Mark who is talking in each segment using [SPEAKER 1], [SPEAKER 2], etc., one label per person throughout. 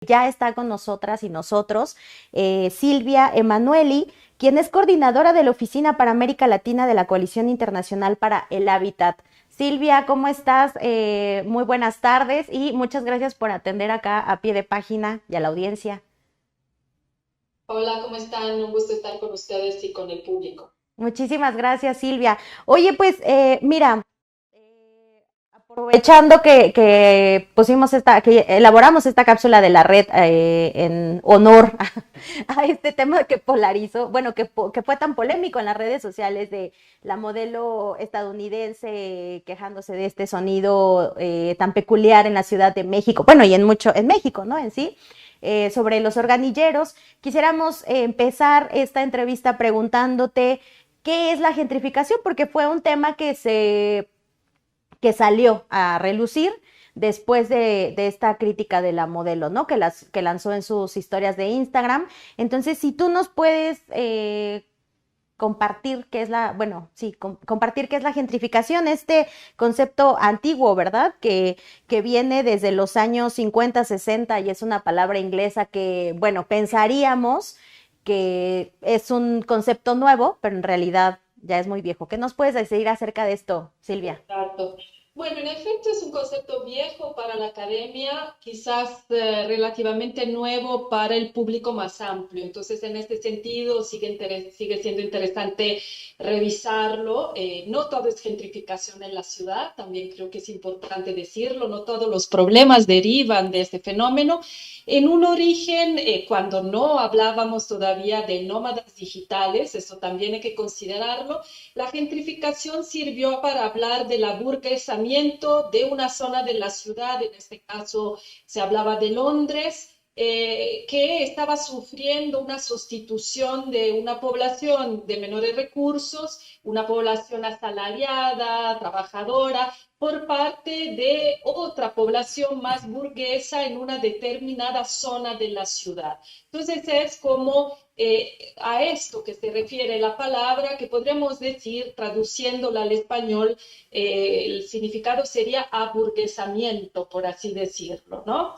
[SPEAKER 1] Ya está con nosotras y nosotros Silvia Emanueli, quien es coordinadora de la Oficina para América Latina de la Coalición Internacional para el Hábitat. Silvia, ¿cómo estás? Muy buenas tardes y muchas gracias por atender acá a pie de página y a la audiencia.
[SPEAKER 2] Hola, ¿cómo están? Un gusto estar con ustedes y con el público.
[SPEAKER 1] Muchísimas gracias, Silvia. Oye, pues mira, aprovechando que pusimos que elaboramos esta cápsula de la red en honor a este tema que polarizó, bueno, que fue tan polémico en las redes sociales de la modelo estadounidense quejándose de este sonido tan peculiar en la Ciudad de México, bueno, y en México, ¿no? En sí. Sobre los organilleros, quisiéramos empezar esta entrevista preguntándote qué es la gentrificación, porque fue un tema que salió a relucir después de esta crítica de la modelo, ¿no? Que lanzó en sus historias de Instagram. Entonces, si tú nos puedes compartir qué es compartir qué es la gentrificación, este concepto antiguo, ¿verdad? Que viene desde los años 50, 60 y es una palabra inglesa que, bueno, pensaríamos que es un concepto nuevo, pero en realidad ya es muy viejo. ¿Qué nos puedes decir acerca de esto, Silvia?
[SPEAKER 2] Exacto. Bueno, en efecto es un concepto viejo para la academia, quizás relativamente nuevo para el público más amplio. Entonces, en este sentido, sigue siendo interesante revisarlo. No todo es gentrificación en la ciudad, también creo que es importante decirlo, no todos los problemas derivan de este fenómeno. En un origen, cuando no hablábamos todavía de nómadas digitales, eso también hay que considerarlo. La gentrificación sirvió para hablar del aburguesamiento de una zona de la ciudad, en este caso se hablaba de Londres, que estaba sufriendo una sustitución de una población de menores recursos, una población asalariada, trabajadora, por parte de otra población más burguesa en una determinada zona de la ciudad. Entonces es como a esto que se refiere la palabra, que podríamos decir, traduciéndola al español, el significado sería aburguesamiento, por así decirlo, ¿no?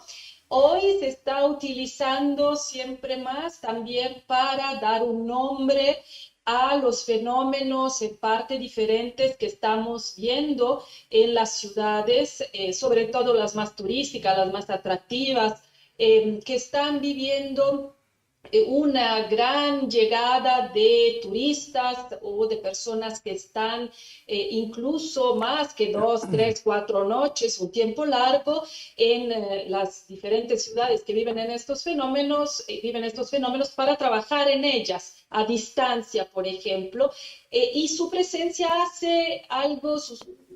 [SPEAKER 2] Hoy se está utilizando siempre más también para dar un nombre a los fenómenos en parte diferentes que estamos viendo en las ciudades, sobre todo las más turísticas, las más atractivas, que están viviendo una gran llegada de turistas o de personas que están incluso más que 2, 3, 4 noches, un tiempo largo en las diferentes ciudades que viven estos fenómenos para trabajar en ellas a distancia, por ejemplo, y su presencia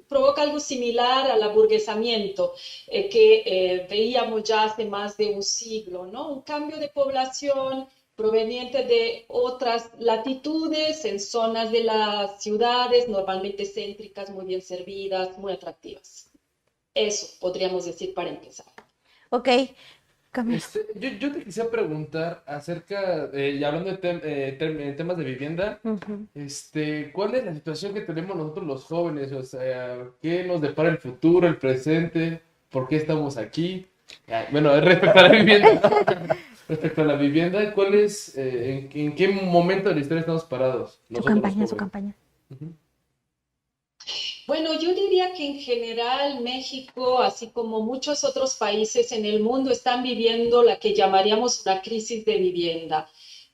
[SPEAKER 2] provoca algo similar al aburguesamiento que veíamos ya hace más de un siglo, ¿no? Un cambio de población proveniente de otras latitudes en zonas de las ciudades, normalmente céntricas, muy bien servidas, muy atractivas. Eso podríamos decir para empezar.
[SPEAKER 1] Ok, Camilo.
[SPEAKER 3] Yo te quisiera preguntar acerca, y hablando de temas de vivienda,
[SPEAKER 1] Ujú.
[SPEAKER 3] ¿cuál es la situación que tenemos nosotros los jóvenes? O sea, ¿qué nos depara el futuro, el presente? ¿Por qué estamos aquí? Bueno, respecto a la vivienda, ¿no? Respecto a la vivienda, ¿cuál es, en qué momento de la historia estamos parados
[SPEAKER 1] Su
[SPEAKER 3] nosotros los
[SPEAKER 1] campaña, su
[SPEAKER 3] jóvenes?
[SPEAKER 1] campaña.
[SPEAKER 3] Ujú.
[SPEAKER 2] Bueno, yo diría que en general México, así como muchos otros países en el mundo, están viviendo la que llamaríamos una crisis de vivienda,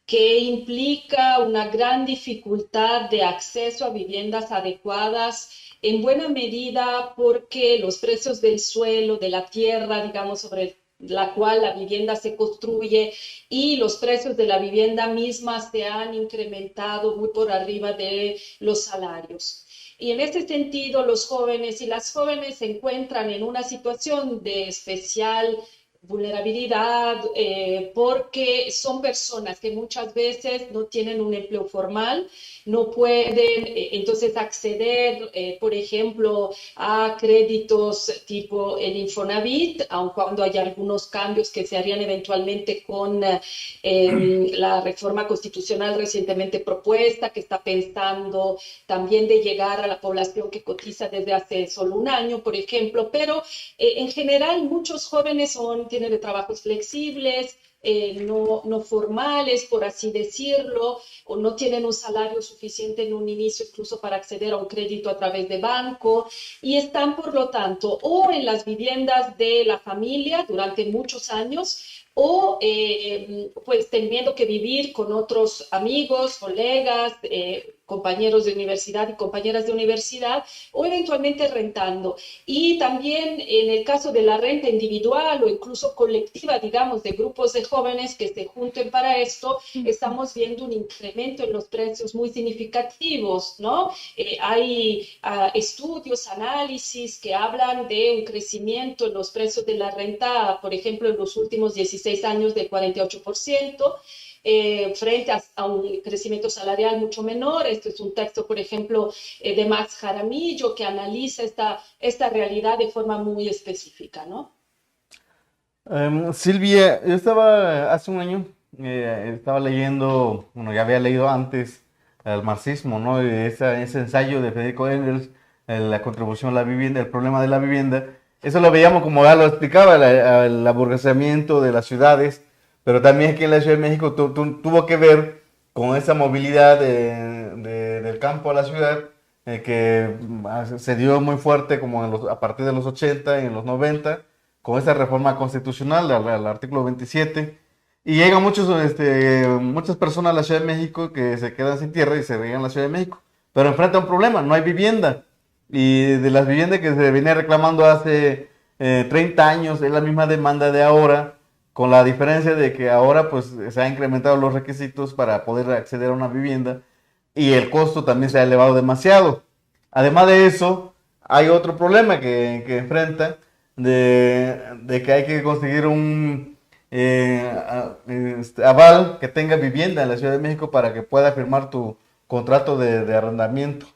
[SPEAKER 2] que implica una gran dificultad de acceso a viviendas adecuadas, en buena medida porque los precios del suelo, de la tierra, digamos, sobre la cual la vivienda se construye y los precios de la vivienda misma se han incrementado muy por arriba de los salarios. Y en este sentido, los jóvenes y las jóvenes se encuentran en una situación de especial vulnerabilidad porque son personas que muchas veces no tienen un empleo formal, no pueden entonces acceder, por ejemplo, a créditos tipo el Infonavit, aun cuando hay algunos cambios que se harían eventualmente con la reforma constitucional recientemente propuesta, que está pensando también de llegar a la población que cotiza desde hace solo un año, por ejemplo, pero en general muchos jóvenes son tiene de trabajos flexibles, no formales, por así decirlo, o no tienen un salario suficiente en un inicio incluso para acceder a un crédito a través de banco, y están, por lo tanto, o en las viviendas de la familia durante muchos años, o pues teniendo que vivir con otros amigos, colegas, compañeros de universidad y compañeras de universidad, o eventualmente rentando. Y también en el caso de la renta individual o incluso colectiva, digamos, de grupos de jóvenes que se junten para esto, estamos viendo un incremento en los precios muy significativos, ¿no? Hay estudios, análisis que hablan de un crecimiento en los precios de la renta, por ejemplo, en los últimos 16 años del 48%. Frente a un crecimiento salarial mucho menor. Este es un texto, por ejemplo, de Max Jaramillo, que analiza esta realidad de forma muy específica, ¿no?
[SPEAKER 4] Silvia, yo estaba hace un año, estaba leyendo, bueno, ya había leído antes el marxismo, ¿no? Ese ensayo de Federico Engels, la contribución a la vivienda, el problema de la vivienda. Eso lo veíamos como ya lo explicaba, el aburguesamiento de las ciudades, pero también aquí en la Ciudad de México tuvo que ver con esa movilidad del campo a la ciudad, que se dio muy fuerte como a partir de los 80 y en los 90, con esa reforma constitucional al artículo 27, y llegan muchas personas a la Ciudad de México que se quedan sin tierra y se llegan a la Ciudad de México, pero enfrentan un problema, no hay vivienda, y de las viviendas que se venía reclamando hace 30 años es la misma demanda de ahora, con la diferencia de que ahora pues se han incrementado los requisitos para poder acceder a una vivienda y el costo también se ha elevado demasiado. Además de eso, hay otro problema que enfrenta de que hay que conseguir un aval que tenga vivienda en la Ciudad de México para que pueda firmar tu contrato de arrendamiento.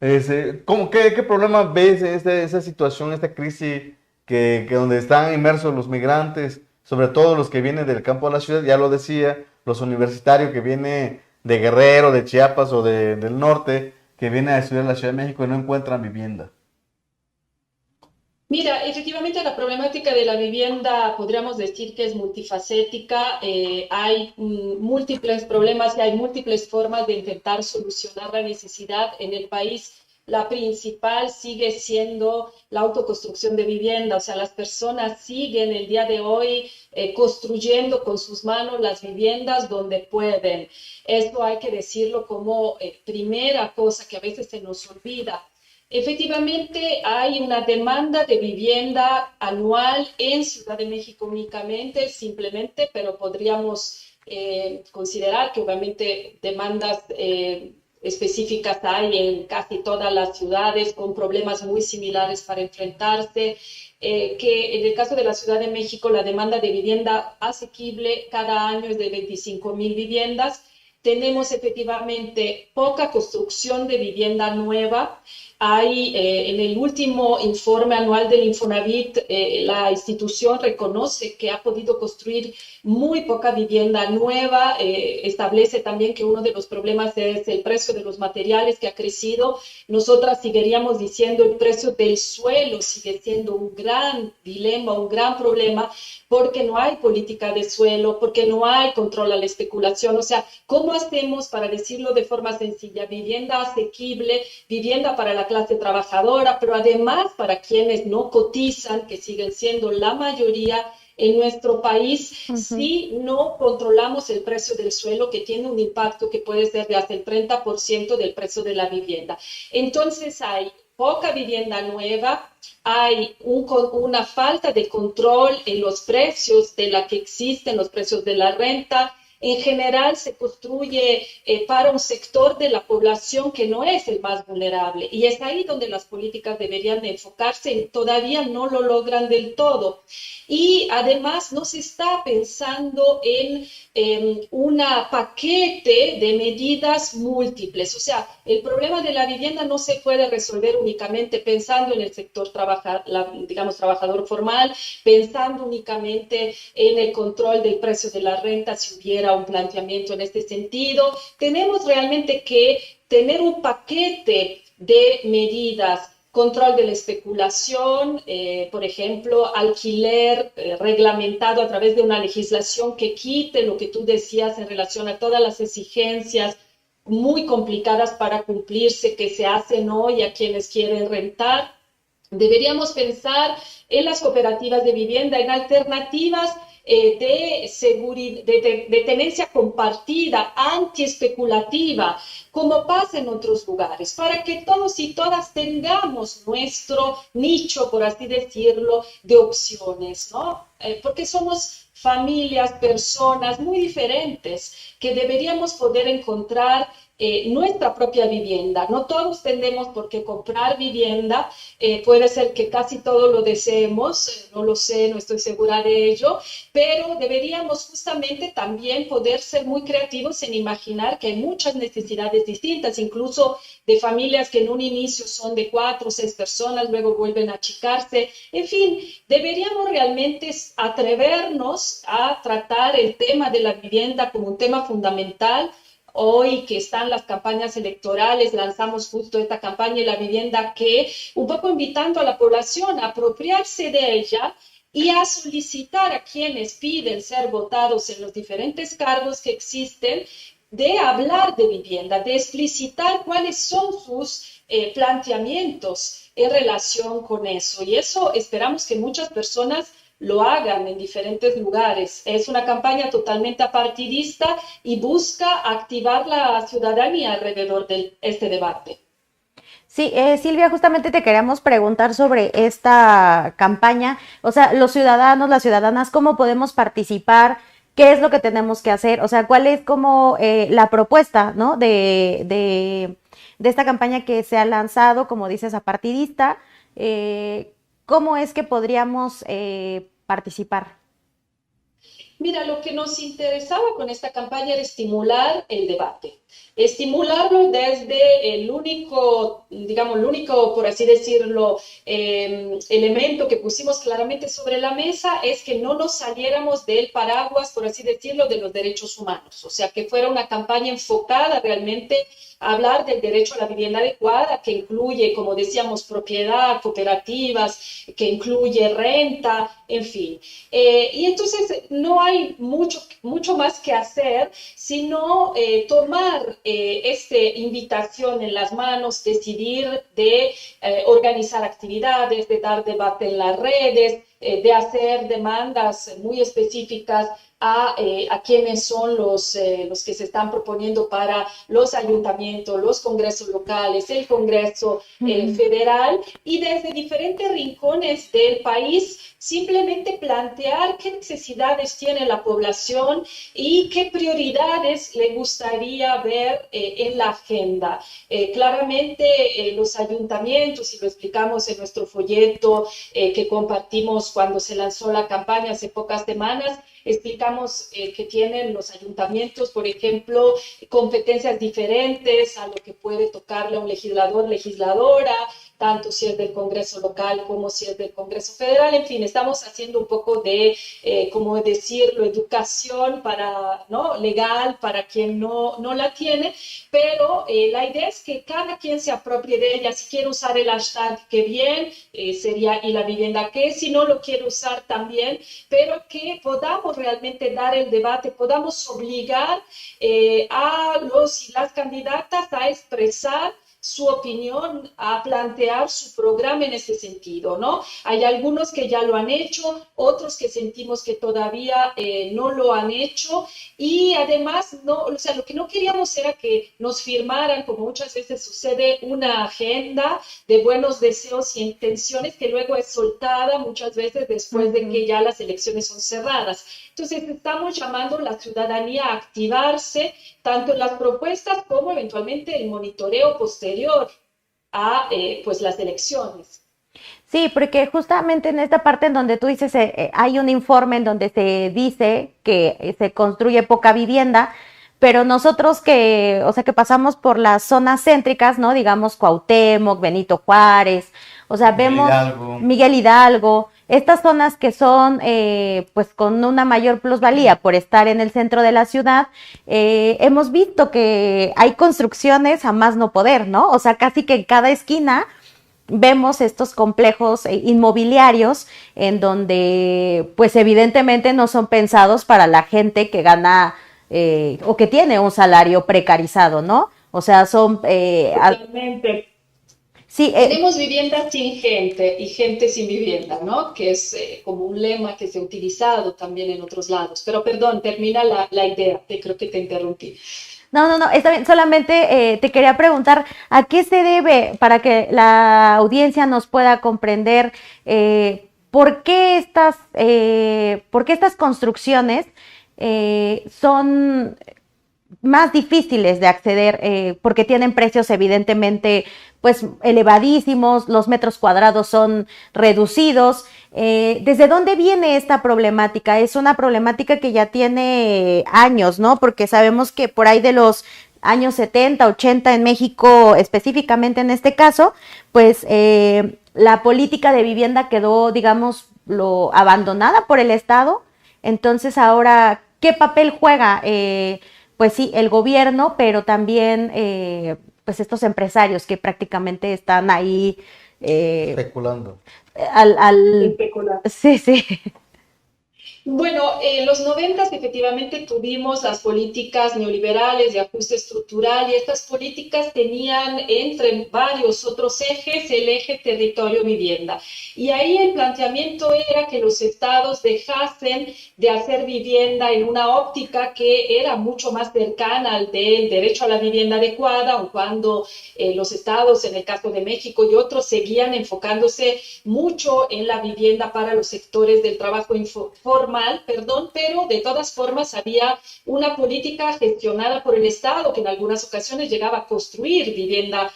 [SPEAKER 4] ¿Qué problema ves esa situación, esta crisis que donde están inmersos los migrantes, sobre todo los que vienen del campo a la ciudad? Ya lo decía, los universitarios que vienen de Guerrero, de Chiapas o del norte, que vienen a estudiar en la Ciudad de México y no encuentran vivienda.
[SPEAKER 2] Mira, efectivamente la problemática de la vivienda podríamos decir que es multifacética. Hay múltiples problemas y hay múltiples formas de intentar solucionar la necesidad en el país. La principal sigue siendo la autoconstrucción de vivienda, o sea, las personas siguen el día de hoy construyendo con sus manos las viviendas donde pueden. Esto hay que decirlo como primera cosa que a veces se nos olvida. Efectivamente, hay una demanda de vivienda anual en Ciudad de México únicamente, simplemente, pero podríamos considerar que obviamente demandas específicas hay en casi todas las ciudades con problemas muy similares para enfrentarse, que en el caso de la Ciudad de México la demanda de vivienda asequible cada año es de 25,000 viviendas. Tenemos efectivamente poca construcción de vivienda nueva. Hay en el último informe anual del Infonavit, la institución reconoce que ha podido construir muy poca vivienda nueva, establece también que uno de los problemas es el precio de los materiales que ha crecido. Nosotras seguiríamos diciendo el precio del suelo sigue siendo un gran dilema, un gran problema, porque no hay política de suelo, porque no hay control a la especulación. O sea, ¿cómo hacemos, para decirlo de forma sencilla, vivienda asequible, vivienda para la clase trabajadora, pero además para quienes no cotizan, que siguen siendo la mayoría en nuestro país, si no controlamos el precio del suelo, que tiene un impacto que puede ser de hasta el 30% del precio de la vivienda? Entonces hay poca vivienda nueva, hay una falta de control en los precios de la que existen, los precios de la renta. En general se construye para un sector de la población que no es el más vulnerable, y es ahí donde las políticas deberían enfocarse y todavía no lo logran del todo. Y además no se está pensando en un paquete de medidas múltiples. O sea, el problema de la vivienda no se puede resolver únicamente pensando en el sector trabajador formal, pensando únicamente en el control del precio de la renta, si hubiera un planteamiento en este sentido. Tenemos realmente que tener un paquete de medidas control de la especulación, por ejemplo, alquiler reglamentado a través de una legislación que quite lo que tú decías en relación a todas las exigencias muy complicadas para cumplirse que se hacen hoy a quienes quieren rentar. Deberíamos pensar en las cooperativas de vivienda, en alternativas de tenencia compartida, antiespeculativa, como pasa en otros lugares, para que todos y todas tengamos nuestro nicho, por así decirlo, de opciones, ¿no? Porque somos familias, personas muy diferentes que deberíamos poder encontrar nuestra propia vivienda. No todos tenemos por qué comprar vivienda, puede ser que casi todo lo deseemos, no lo sé, no estoy segura de ello, pero deberíamos justamente también poder ser muy creativos en imaginar que hay muchas necesidades distintas, incluso de familias que en un inicio son de 4 o 6 personas, luego vuelven a achicarse. En fin, deberíamos realmente atrevernos a tratar el tema de la vivienda como un tema fundamental. Hoy que están las campañas electorales, lanzamos justo esta campaña de la vivienda que un poco invitando a la población a apropiarse de ella y a solicitar a quienes piden ser votados en los diferentes cargos que existen, de hablar de vivienda, de explicitar cuáles son sus planteamientos en relación con eso. Y eso esperamos que muchas personas lo hagan en diferentes lugares. Es una campaña totalmente apartidista y busca activar la ciudadanía alrededor de este debate.
[SPEAKER 1] Sí, Silvia, justamente te queríamos preguntar sobre esta campaña, o sea, los ciudadanos, las ciudadanas, ¿cómo podemos participar? ¿Qué es lo que tenemos que hacer? O sea, ¿cuál es como la propuesta, ¿no? de esta campaña que se ha lanzado, como dices, apartidista? ¿Cómo es que podríamos participar?
[SPEAKER 2] Mira, lo que nos interesaba con esta campaña era estimular el debate, estimularlo desde el único, digamos, el único, por así decirlo, elemento que pusimos claramente sobre la mesa es que no nos saliéramos del paraguas, por así decirlo, de los derechos humanos, o sea, que fuera una campaña enfocada realmente a hablar del derecho a la vivienda adecuada, que incluye, como decíamos, propiedad, cooperativas, que incluye renta, en fin. Y entonces no hay mucho más que hacer, sino tomar esta invitación en las manos, decidir de organizar actividades, de dar debate en las redes, de hacer demandas muy específicas a quienes son los que se están proponiendo para los ayuntamientos, los congresos locales, el Congreso federal, y desde diferentes rincones del país simplemente plantear qué necesidades tiene la población y qué prioridades le gustaría ver en la agenda. Claramente los ayuntamientos, y lo explicamos en nuestro folleto que compartimos cuando se lanzó la campaña hace pocas semanas, explicamos que tienen los ayuntamientos, por ejemplo, competencias diferentes a lo que puede tocarle a un legislador, legisladora, tanto si es del Congreso local como si es del Congreso federal. En fin, estamos haciendo un poco de, como decirlo, educación para, ¿no? legal para quien no la tiene, pero la idea es que cada quien se apropie de ella. Si quiere usar el hashtag, qué bien, sería y la vivienda qué, si no lo quiere usar también, pero que podamos realmente dar el debate, podamos obligar a los y las candidatas a expresar su opinión, a plantear su programa en ese sentido, ¿no? Hay algunos que ya lo han hecho, otros que sentimos que todavía no lo han hecho, y además, no, o sea, lo que no queríamos era que nos firmaran, como muchas veces sucede, una agenda de buenos deseos y intenciones que luego es soltada muchas veces después de que ya las elecciones son cerradas. Entonces, estamos llamando a la ciudadanía a activarse, tanto en las propuestas como eventualmente el monitoreo posterior a pues las elecciones.
[SPEAKER 1] Sí, porque justamente en esta parte en donde tú dices, hay un informe en donde se dice que se construye poca vivienda, pero nosotros que, o sea, que pasamos por las zonas céntricas, ¿no? Digamos Cuauhtémoc, Benito Juárez, o sea, vemos Miguel Hidalgo, estas zonas que son, pues, con una mayor plusvalía por estar en el centro de la ciudad, hemos visto que hay construcciones a más no poder, ¿no? O sea, casi que en cada esquina vemos estos complejos inmobiliarios en donde pues evidentemente no son pensados para la gente que gana o que tiene un salario precarizado, ¿no? O sea, son...
[SPEAKER 2] Totalmente.
[SPEAKER 1] sí,
[SPEAKER 2] Tenemos vivienda sin gente y gente sin vivienda, ¿no? Que es como un lema que se ha utilizado también en otros lados. Pero perdón, termina la idea, que creo que te interrumpí.
[SPEAKER 1] no, está bien. Solamente te quería preguntar a qué se debe, para que la audiencia nos pueda comprender por qué estas construcciones son más difíciles de acceder porque tienen precios evidentemente pues elevadísimos, los metros cuadrados son reducidos. ¿Desde dónde viene esta problemática? Es una problemática que ya tiene años, ¿no? Porque sabemos que por ahí de los años 70, 80 en México, específicamente en este caso, pues la política de vivienda quedó, digamos, abandonada por el Estado. Entonces ahora, ¿qué papel juega? Pues sí, el gobierno, pero también pues estos empresarios que prácticamente están ahí
[SPEAKER 4] Especulando.
[SPEAKER 2] Especular.
[SPEAKER 1] Sí.
[SPEAKER 2] Bueno, en los 90 efectivamente tuvimos las políticas neoliberales de ajuste estructural y estas políticas tenían entre varios otros ejes el eje territorio-vivienda. Y ahí el planteamiento era que los estados dejasen de hacer vivienda en una óptica que era mucho más cercana al del derecho a la vivienda adecuada, aun cuando los estados, en el caso de México y otros, seguían enfocándose mucho en la vivienda para los sectores del trabajo formal, pero de todas formas había una política gestionada por el Estado que en algunas ocasiones llegaba a construir vivienda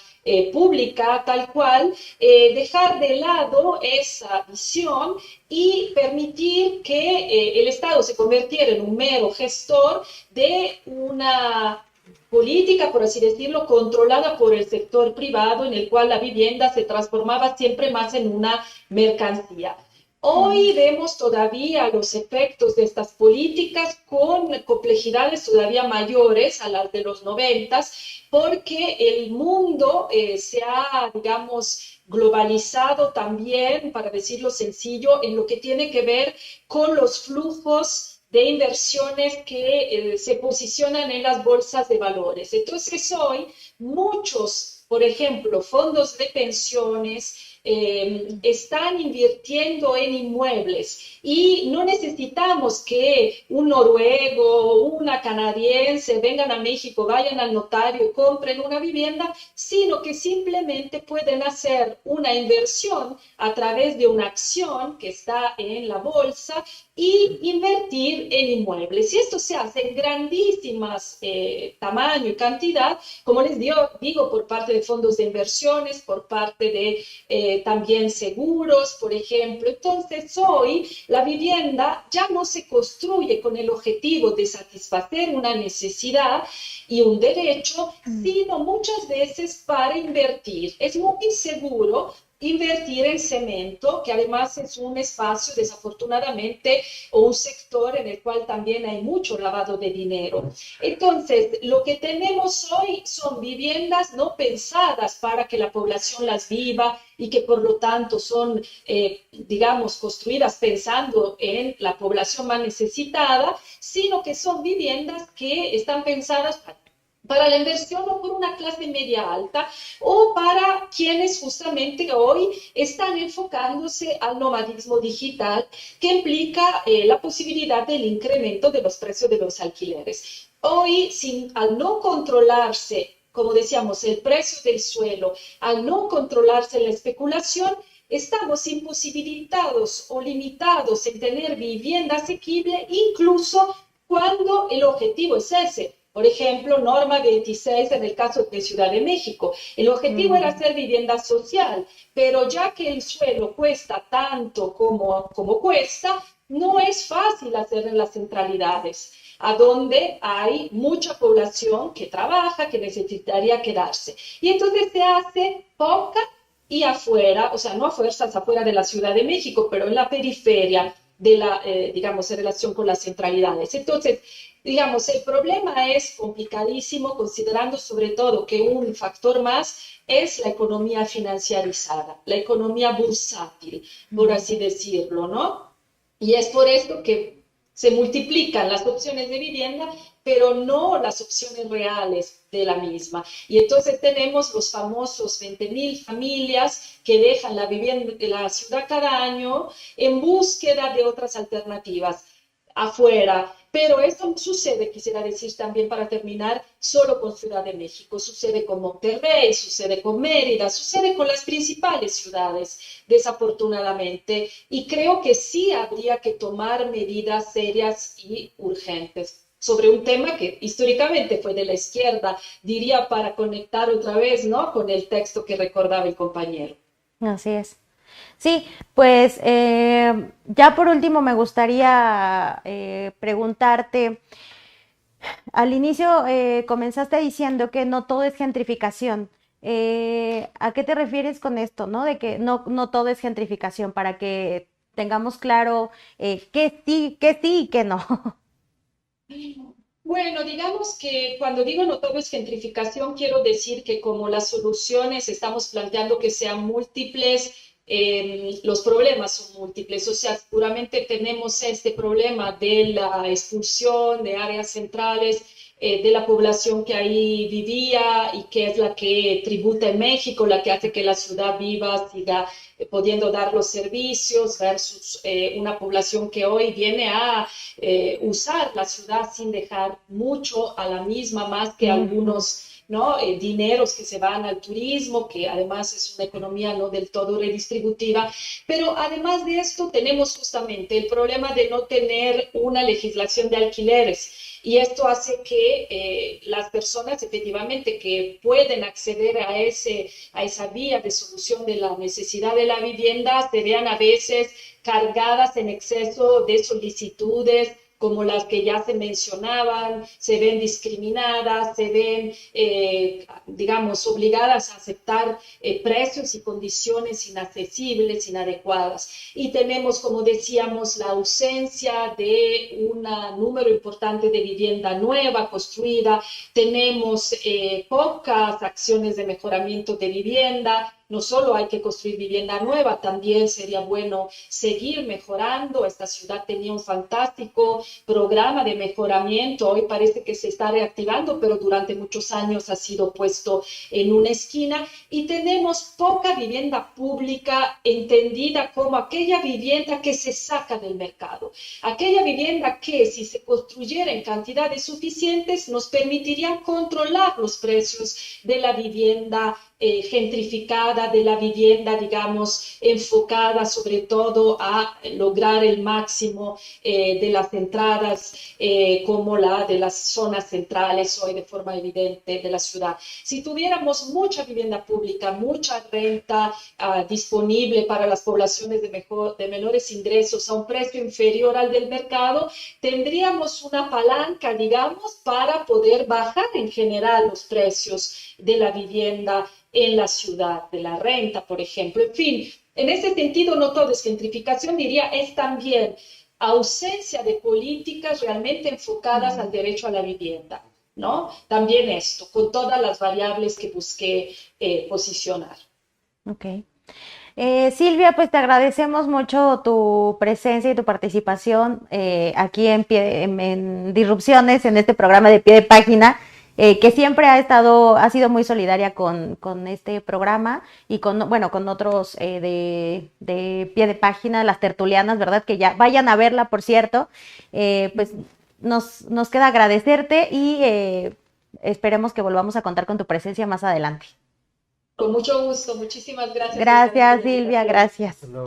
[SPEAKER 2] pública tal cual, dejar de lado esa visión y permitir que el Estado se convirtiera en un mero gestor de una política, por así decirlo, controlada por el sector privado, en el cual la vivienda se transformaba siempre más en una mercancía. Hoy vemos todavía los efectos de estas políticas con complejidades todavía mayores a las de los 90, porque el mundo se ha, digamos, globalizado también, para decirlo sencillo, en lo que tiene que ver con los flujos de inversiones que se posicionan en las bolsas de valores. Entonces hoy muchos, por ejemplo, fondos de pensiones, están invirtiendo en inmuebles y no necesitamos que un noruego o una canadiense vengan a México, vayan al notario y compren una vivienda, sino que simplemente pueden hacer una inversión a través de una acción que está en la bolsa y invertir en inmuebles. Y esto se hace en grandísimas tamaño y cantidad, como les digo, por parte de fondos de inversiones, por parte de también seguros, por ejemplo. Entonces, hoy la vivienda ya no se construye con el objetivo de satisfacer una necesidad y un derecho, sino muchas veces para invertir. Es muy inseguro invertir en cemento, que además es un espacio, desafortunadamente, o un sector en el cual también hay mucho lavado de dinero. Entonces, lo que tenemos hoy son viviendas no pensadas para que la población las viva y que por lo tanto son, digamos, construidas pensando en la población más necesitada, sino que son viviendas que están pensadas para la inversión o por una clase media alta o para quienes justamente hoy están enfocándose al nomadismo digital que implica la posibilidad del incremento de los precios de los alquileres. Hoy, al no controlarse, como decíamos, el precio del suelo, al no controlarse la especulación, estamos imposibilitados o limitados en tener vivienda asequible, incluso cuando el objetivo es ese. Por ejemplo, norma 26 en el caso de Ciudad de México. El objetivo era hacer vivienda social, pero ya que el suelo cuesta tanto como cuesta, no es fácil hacer en las centralidades, a donde hay mucha población que trabaja, que necesitaría quedarse. Y entonces se hace poca y afuera, o sea, no a fuerzas afuera de la Ciudad de México, pero en la periferia, de la, digamos, en relación con las centralidades. Entonces, digamos, el problema es complicadísimo, considerando sobre todo que un factor más es la economía financiarizada, la economía bursátil, por así decirlo, ¿no? Y es por esto que se multiplican las opciones de vivienda, pero no las opciones reales de la misma. Y entonces tenemos los famosos 20.000 familias que dejan la vivienda de la ciudad cada año en búsqueda de otras alternativas afuera. Pero esto sucede, quisiera decir también para terminar, solo con Ciudad de México. Sucede con Monterrey, sucede con Mérida, sucede con las principales ciudades, desafortunadamente. Y creo que sí habría que tomar medidas serias y urgentes sobre un tema que históricamente fue de la izquierda, diría para conectar otra vez, ¿no?, con el texto que recordaba el compañero.
[SPEAKER 1] Así es. Sí, pues ya por último me gustaría preguntarte, al inicio comenzaste diciendo que no todo es gentrificación. ¿A qué te refieres con esto, no? De que no todo es gentrificación, para que tengamos claro qué sí y qué no.
[SPEAKER 2] Bueno, digamos que cuando digo no todo es gentrificación, quiero decir que como las soluciones estamos planteando que sean múltiples, los problemas son múltiples. O sea, seguramente tenemos este problema de la expulsión de áreas centrales, de la población que ahí vivía y que es la que tributa en México, la que hace que la ciudad viva, siga pudiendo dar los servicios, versus una población que hoy viene a usar la ciudad sin dejar mucho a la misma, más que algunos, ¿no?, dineros que se van al turismo, que además es una economía no del todo redistributiva. Pero además de esto tenemos justamente el problema de no tener una legislación de alquileres. Y esto hace que las personas efectivamente que pueden acceder a esa vía de solución de la necesidad de la vivienda se vean a veces cargadas en exceso de solicitudes como las que ya se mencionaban, se ven discriminadas, se ven, digamos, obligadas a aceptar precios y condiciones inaccesibles, inadecuadas. Y tenemos, como decíamos, la ausencia de un número importante de vivienda nueva construida, tenemos pocas acciones de mejoramiento de vivienda. No solo hay que construir vivienda nueva, también sería bueno seguir mejorando. Esta ciudad tenía un fantástico programa de mejoramiento, hoy parece que se está reactivando, pero durante muchos años ha sido puesto en una esquina. Y tenemos poca vivienda pública entendida como aquella vivienda que se saca del mercado, aquella vivienda que, si se construyera en cantidades suficientes, nos permitiría controlar los precios de la vivienda gentrificada, de la vivienda, digamos, enfocada sobre todo a lograr el máximo de las entradas, como la de las zonas centrales hoy de forma evidente de la ciudad. Si tuviéramos mucha vivienda pública, mucha renta disponible para las poblaciones de menores ingresos a un precio inferior al del mercado, tendríamos una palanca, digamos, para poder bajar en general los precios de la vivienda en la ciudad, de la renta, por ejemplo. En fin, en ese sentido no todo es gentrificación, diría, es también ausencia de políticas realmente enfocadas al derecho a la vivienda, ¿no? También esto, con todas las variables que busqué posicionar.
[SPEAKER 1] Ok. Silvia, pues te agradecemos mucho tu presencia y tu participación aquí en Disrupciones, en este programa de Pie de Página. Que siempre ha sido muy solidaria con este programa y con otros de Pie de Página, las tertulianas, ¿verdad? Que ya vayan a verla, por cierto. Pues nos queda agradecerte y esperemos que volvamos a contar con tu presencia más adelante.
[SPEAKER 2] Con mucho gusto, muchísimas gracias.
[SPEAKER 1] Gracias, Silvia, gracias.